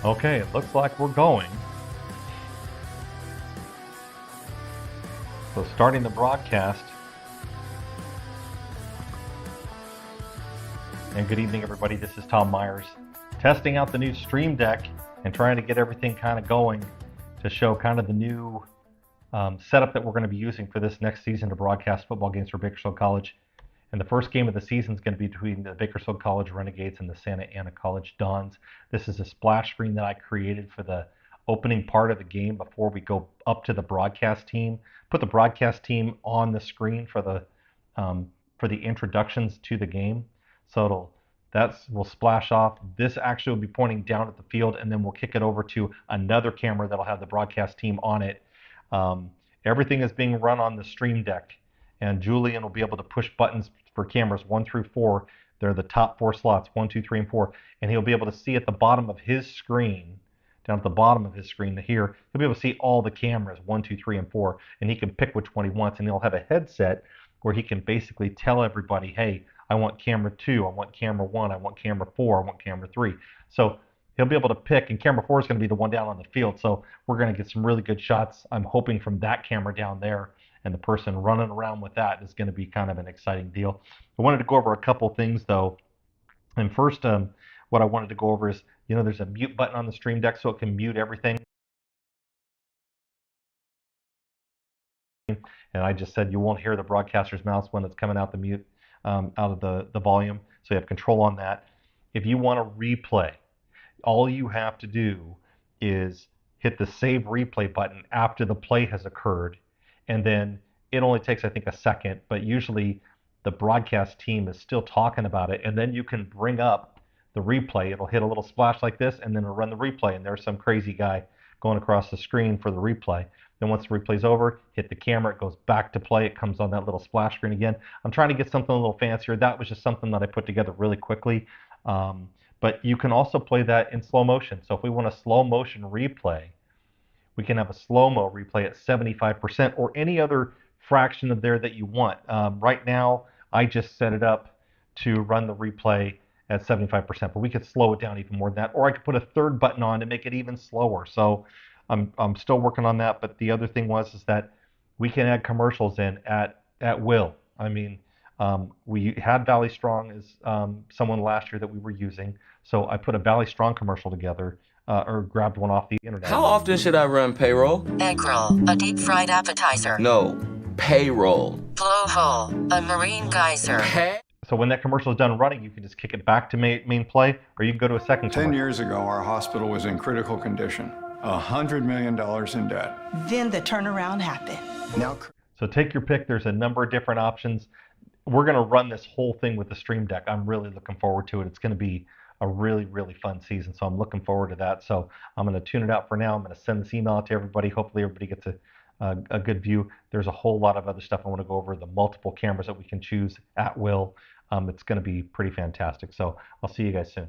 Okay, it looks like we're going. So starting the broadcast. And good evening, everybody. This is Tom Myers, testing out the new Stream Deck and trying to get everything kind of going to show kind of the new setup that we're going to be using for this next season to broadcast football games for Bakersfield College. And the first game of the season is going to be between the Bakersfield College Renegades and the Santa Ana College Dons. This is a splash screen that I created for the opening part of the game before we go up to the broadcast team. Put the broadcast team on the screen for the introductions to the game. So will splash off. This actually will be pointing down at the field, and then we'll kick it over to another camera that'll have the broadcast team on it. Everything is being run on the Stream Deck, and Julian will be able to push buttons for cameras 1 through 4. They're the top 4 slots, 1, 2, 3, and 4, and he'll be able to see at the bottom of his screen, down at the bottom of his screen here, he'll be able to see all the cameras, 1, 2, 3, and 4, and he can pick which one he wants, and he'll have a headset where he can basically tell everybody, hey, I want camera 2, I want camera 1, I want camera 4, I want camera 3. So he'll be able to pick, and camera 4 is going to be the one down on the field, so we're going to get some really good shots, I'm hoping, from that camera down there, and the person running around with that is going to be kind of an exciting deal. I wanted to go over a couple things, though. And first, what I wanted to go over is, there's a mute button on the Stream Deck, so it can mute everything. And I just said you won't hear the broadcaster's mouse when it's coming out the mute, out of the volume, so you have control on that. If you want to replay, all you have to do is hit the save replay button after the play has occurred, and then it only takes, I think, a second, but usually the broadcast team is still talking about it, and then you can bring up the replay. It'll hit a little splash like this, and then it'll run the replay, and there's some crazy guy going across the screen for the replay. Then once the replay's over, hit the camera, it goes back to play, it comes on that little splash screen again. I'm trying to get something a little fancier. That was just something that I put together really quickly. But you can also play that in slow motion. So if we want a slow motion replay, we can have a slow-mo replay at 75% or any other fraction of there that you want. Right now, I just set it up to run the replay at 75%, but we could slow it down even more than that, or I could put a third button on to make it even slower. So I'm still working on that, but the other thing is that we can add commercials in at will. I mean, we had Valley Strong as someone last year that we were using, so I put a Valley Strong commercial together, or grabbed one off the internet. How often should I run payroll? Egg roll, a deep-fried appetizer. No, payroll. Blowhole, a marine geyser. So when that commercial is done running, you can just kick it back to main play, or you can go to a second commercial. 10 years ago, our hospital was in critical condition. $100 million in debt. Then the turnaround happened. Now, so take your pick. There's a number of different options. We're going to run this whole thing with the Stream Deck. I'm really looking forward to it. It's going to be a really, really fun season, so I'm looking forward to that. So I'm going to tune it out for now. I'm going to send this email out to everybody. Hopefully everybody gets a good view. There's a whole lot of other stuff I want to go over, the multiple cameras that we can choose at will. It's going to be pretty fantastic. So I'll see you guys soon.